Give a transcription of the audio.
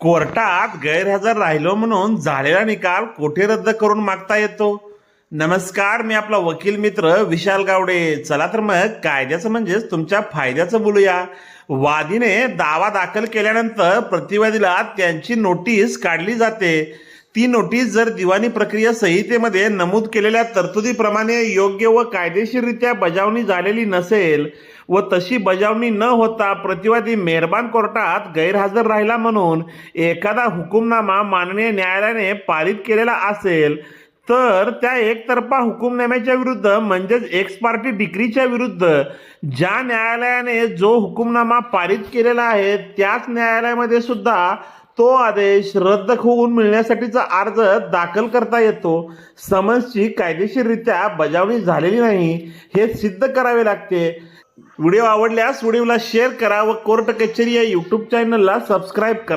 कोर्टात गैरहजर राहिलो म्हणून झालेला निकाल कोठे रद्द करून मागता येतो. नमस्कार, मी आपला वकील मित्र विशाल गावडे. चला तर मग कायद्याचं म्हणजेच तुमच्या फायद्याचं बोलूया. वादीने दावा दाखल केल्यानंतर प्रतिवादीला त्यांची नोटीस काढली जाते. ती नोटीस जर दिवाणी प्रक्रिया संहितेमध्ये नमूद केलेल्या तरतुदीप्रमाणे योग्य व कायदेशीररित्या बजावणी झालेली नसेल व तशी बजावणी न होता प्रतिवादी मेहरबान कोर्टात गैरहजर राहिला म्हणून एखादा हुकुमनामा माननीय न्यायालयाने पारित केलेला असेल तर त्या एकतर्फा हुकुमनाम्याच्या विरुद्ध म्हणजेच एक्स पार्टी डिक्रीच्या विरुद्ध ज्या न्यायालयाने जो हुकुमनामा पारित केलेला आहे त्याच न्यायालयामध्ये सुद्धा तो आदेश रद्द होऊन मिळण्यासाठीचा अर्ज दाखल करता येतो. समन्सची कायदेशीररित्या बजावणी झालेली नाही हे सिद्ध करावे लागते. व्हिडिओ आवडल्यास व्हिडिओला शेअर करा व कोर्ट कचेरी या यूट्यूब चॅनलला सबस्क्राईब करा.